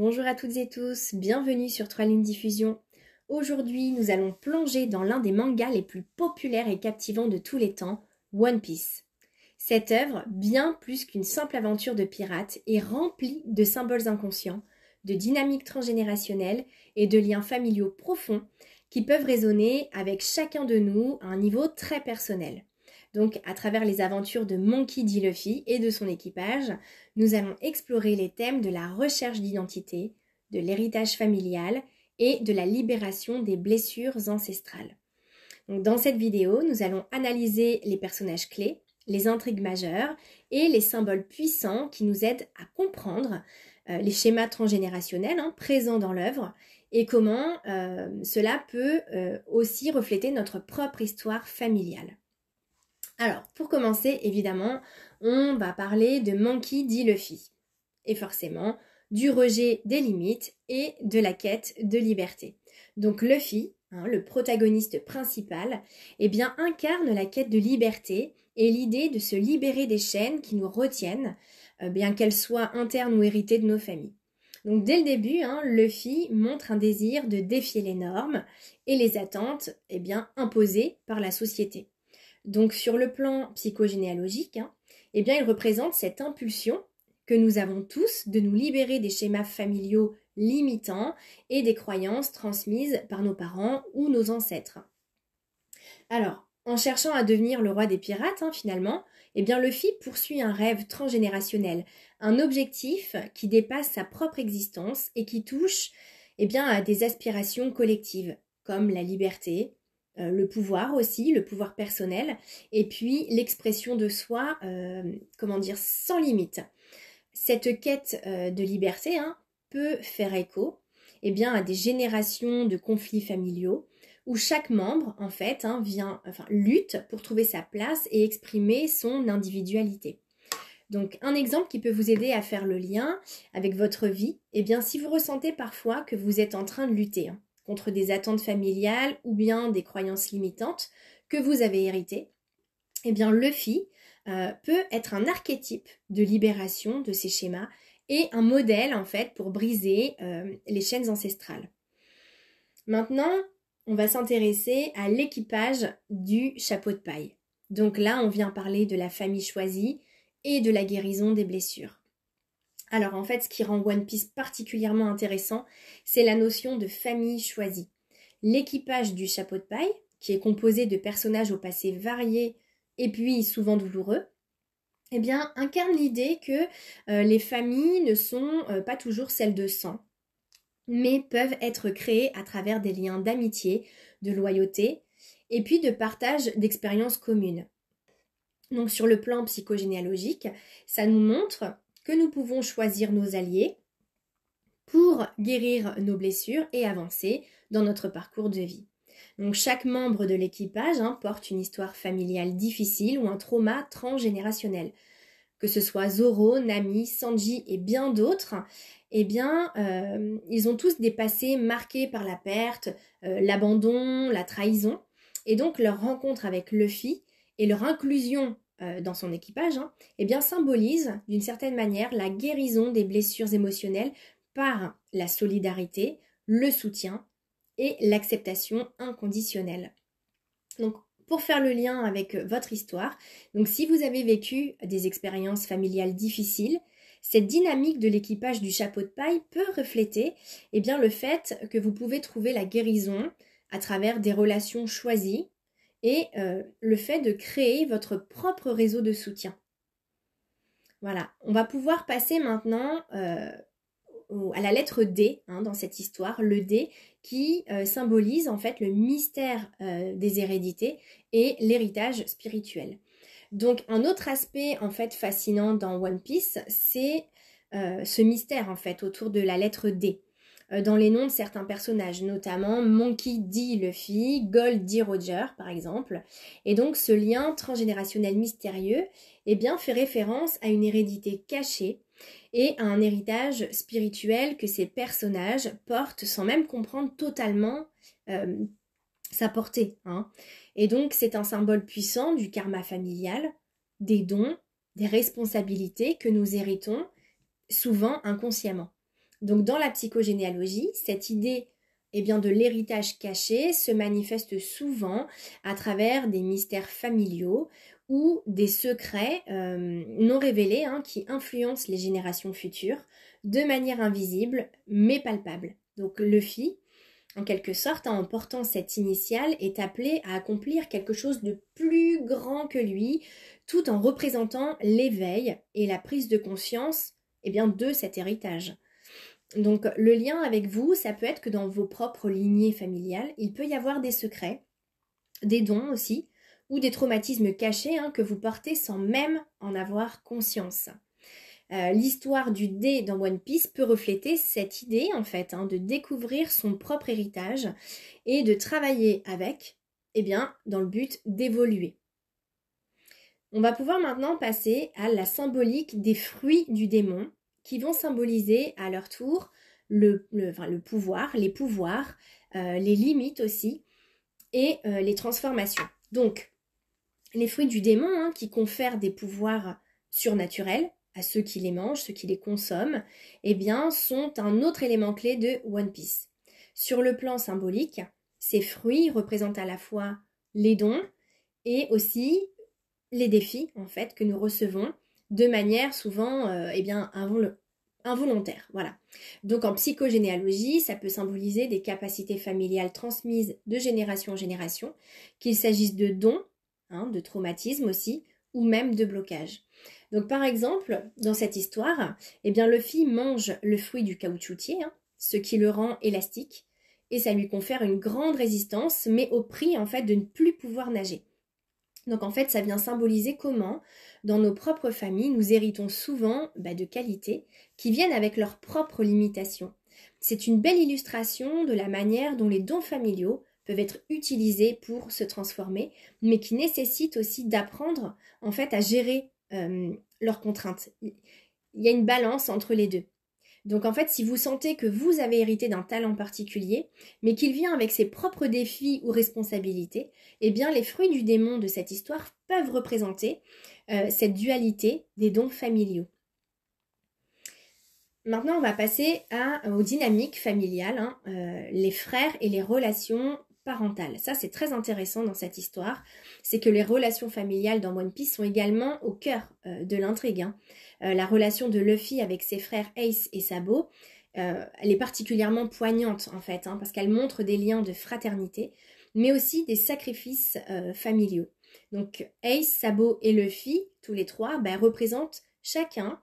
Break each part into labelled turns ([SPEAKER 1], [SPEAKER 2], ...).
[SPEAKER 1] Bonjour à toutes et tous, bienvenue sur 3 lignes diffusion. Aujourd'hui, nous allons plonger dans l'un des mangas les plus populaires et captivants de tous les temps, One Piece. Cette œuvre, bien plus qu'une simple aventure de pirate, est remplie de symboles inconscients, de dynamiques transgénérationnelles et de liens familiaux profonds qui peuvent résonner avec chacun de nous à un niveau très personnel. Donc, à travers les aventures de Monkey D. Luffy et de son équipage, nous allons explorer les thèmes de la recherche d'identité, de l'héritage familial et de la libération des blessures ancestrales. Donc, dans cette vidéo, nous allons analyser les personnages clés, les intrigues majeures et les symboles puissants qui nous aident à comprendre les schémas transgénérationnels présents dans l'œuvre et comment cela peut aussi refléter notre propre histoire familiale. Alors, pour commencer, évidemment, on va parler de Monkey D. Luffy. Et forcément, du rejet des limites et de la quête de liberté. Donc Luffy, le protagoniste principal, incarne la quête de liberté et l'idée de se libérer des chaînes qui nous retiennent, bien qu'elles soient internes ou héritées de nos familles. Donc dès le début, Luffy montre un désir de défier les normes et les attentes imposées par la société. Donc sur le plan psychogénéalogique, il représente cette impulsion que nous avons tous de nous libérer des schémas familiaux limitants et des croyances transmises par nos parents ou nos ancêtres. Alors, en cherchant à devenir le roi des pirates, finalement, Luffy poursuit un rêve transgénérationnel, un objectif qui dépasse sa propre existence et qui touche à des aspirations collectives, comme la liberté, le pouvoir aussi, le pouvoir personnel, et puis l'expression de soi, sans limite. Cette quête de liberté peut faire écho à des générations de conflits familiaux où chaque membre lutte pour trouver sa place et exprimer son individualité. Donc un exemple qui peut vous aider à faire le lien avec votre vie, si vous ressentez parfois que vous êtes en train de lutter contre des attentes familiales ou bien des croyances limitantes que vous avez héritées, Luffy peut être un archétype de libération de ces schémas et un modèle pour briser les chaînes ancestrales. Maintenant, on va s'intéresser à l'équipage du chapeau de paille. Donc là, on vient parler de la famille choisie et de la guérison des blessures. Alors en fait, ce qui rend One Piece particulièrement intéressant, c'est la notion de famille choisie. L'équipage du chapeau de paille, qui est composé de personnages au passé varié et puis souvent douloureux, incarne l'idée que les familles ne sont pas toujours celles de sang, mais peuvent être créées à travers des liens d'amitié, de loyauté et puis de partage d'expériences communes. Donc sur le plan psychogénéalogique, ça nous montre que nous pouvons choisir nos alliés pour guérir nos blessures et avancer dans notre parcours de vie. Donc chaque membre de l'équipage porte une histoire familiale difficile ou un trauma transgénérationnel. Que ce soit Zoro, Nami, Sanji et bien d'autres, ils ont tous des passés marqués par la perte, l'abandon, la trahison. Et donc leur rencontre avec Luffy et leur inclusion dans son équipage symbolise d'une certaine manière la guérison des blessures émotionnelles par la solidarité, le soutien et l'acceptation inconditionnelle. Donc, pour faire le lien avec votre histoire, donc si vous avez vécu des expériences familiales difficiles, cette dynamique de l'équipage du chapeau de paille peut refléter le fait que vous pouvez trouver la guérison à travers des relations choisies et le fait de créer votre propre réseau de soutien. Voilà, on va pouvoir passer maintenant à la lettre D dans cette histoire, le D qui symbolise en fait le mystère des hérédités et l'héritage spirituel. Donc un autre aspect en fait fascinant dans One Piece, c'est ce mystère en fait autour de la lettre D. Dans les noms de certains personnages, notamment Monkey D. Luffy, Gold D. Roger par exemple. Et donc ce lien transgénérationnel mystérieux fait référence à une hérédité cachée et à un héritage spirituel que ces personnages portent sans même comprendre totalement sa portée. Et donc c'est un symbole puissant du karma familial, des dons, des responsabilités que nous héritons souvent inconsciemment. Donc dans la psychogénéalogie, cette idée de l'héritage caché se manifeste souvent à travers des mystères familiaux ou des secrets non révélés qui influencent les générations futures de manière invisible mais palpable. Donc Luffy, en quelque sorte, en portant cette initiale, est appelé à accomplir quelque chose de plus grand que lui, tout en représentant l'éveil et la prise de conscience de cet héritage. Donc le lien avec vous, ça peut être que dans vos propres lignées familiales, il peut y avoir des secrets, des dons aussi, ou des traumatismes cachés que vous portez sans même en avoir conscience. L'histoire du dé dans One Piece peut refléter cette idée en fait, de découvrir son propre héritage et de travailler avec, dans le but d'évoluer. On va pouvoir maintenant passer à la symbolique des fruits du démon qui vont symboliser à leur tour le pouvoir, les pouvoirs, les limites aussi et les transformations. Donc, les fruits du démon qui confèrent des pouvoirs surnaturels à ceux qui les mangent, ceux qui les consomment, sont un autre élément clé de One Piece. Sur le plan symbolique, ces fruits représentent à la fois les dons et aussi les défis en fait que nous recevons de manière souvent involontaire. Voilà. Donc en psychogénéalogie, ça peut symboliser des capacités familiales transmises de génération en génération, qu'il s'agisse de dons, de traumatismes aussi, ou même de blocages. Donc par exemple, dans cette histoire, Luffy mange le fruit du caoutchoutier, ce qui le rend élastique, et ça lui confère une grande résistance, mais au prix en fait de ne plus pouvoir nager. Donc en fait, ça vient symboliser comment, dans nos propres familles, nous héritons souvent de qualités qui viennent avec leurs propres limitations. C'est une belle illustration de la manière dont les dons familiaux peuvent être utilisés pour se transformer, mais qui nécessitent aussi d'apprendre en fait à gérer leurs contraintes. Il y a une balance entre les deux. Donc en fait, si vous sentez que vous avez hérité d'un talent particulier, mais qu'il vient avec ses propres défis ou responsabilités, les fruits du démon de cette histoire peuvent représenter cette dualité des dons familiaux. Maintenant, on va passer aux dynamiques familiales, les frères et les relations parentales. Ça, c'est très intéressant dans cette histoire. C'est que les relations familiales dans One Piece sont également au cœur de l'intrigue. La relation de Luffy avec ses frères Ace et Sabo, elle est particulièrement poignante en fait, parce qu'elle montre des liens de fraternité, mais aussi des sacrifices familiaux. Donc Ace, Sabo et Luffy, tous les trois, représentent chacun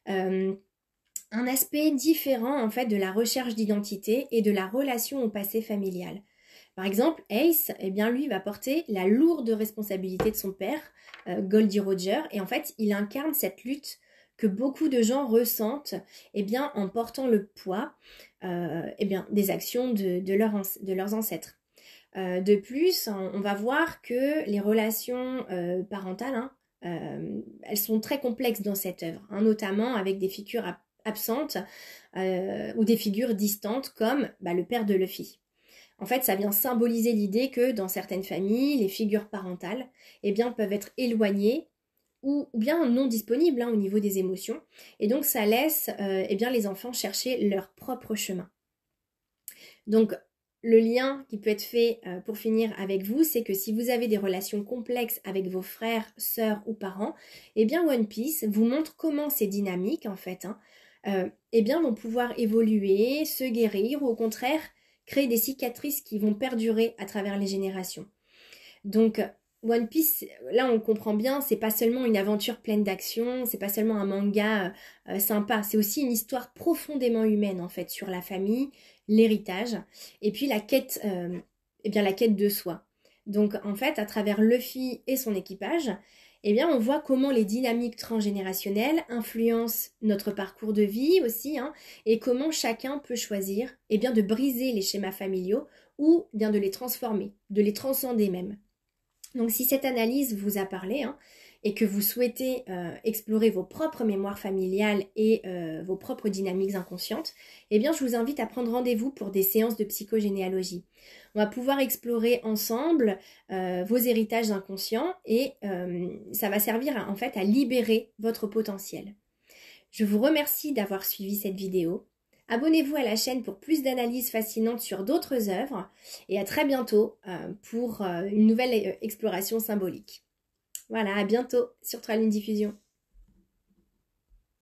[SPEAKER 1] un aspect différent en fait de la recherche d'identité et de la relation au passé familial. Par exemple, Ace, lui va porter la lourde responsabilité de son père, Goldie Roger, et en fait, il incarne cette lutte que beaucoup de gens ressentent en portant le poids des actions de leurs ancêtres. De plus, on va voir que les relations parentales, elles sont très complexes dans cette œuvre, notamment avec des figures absentes ou des figures distantes comme le père de Luffy. En fait, ça vient symboliser l'idée que dans certaines familles, les figures parentales peuvent être éloignées ou bien non disponibles au niveau des émotions. Et donc, ça laisse les enfants chercher leur propre chemin. Donc, le lien qui peut être fait pour finir avec vous, c'est que si vous avez des relations complexes avec vos frères, sœurs ou parents, One Piece vous montre comment ces dynamiques, en fait, vont pouvoir évoluer, se guérir ou au contraire, créer des cicatrices qui vont perdurer à travers les générations. Donc, One Piece, là on comprend bien, c'est pas seulement une aventure pleine d'action, c'est pas seulement un manga sympa, c'est aussi une histoire profondément humaine en fait sur la famille, l'héritage et puis la quête de soi. Donc en fait, à travers Luffy et son équipage, on voit comment les dynamiques transgénérationnelles influencent notre parcours de vie aussi, et comment chacun peut choisir de briser les schémas familiaux ou bien de les transformer, de les transcender même. Donc si cette analyse vous a parlé et que vous souhaitez explorer vos propres mémoires familiales et vos propres dynamiques inconscientes, je vous invite à prendre rendez-vous pour des séances de psychogénéalogie. On va pouvoir explorer ensemble vos héritages inconscients et ça va servir en fait à libérer votre potentiel. Je vous remercie d'avoir suivi cette vidéo. Abonnez-vous à la chaîne pour plus d'analyses fascinantes sur d'autres œuvres et à très bientôt pour une nouvelle exploration symbolique. Voilà, à bientôt sur Trois Lignes Diffusion.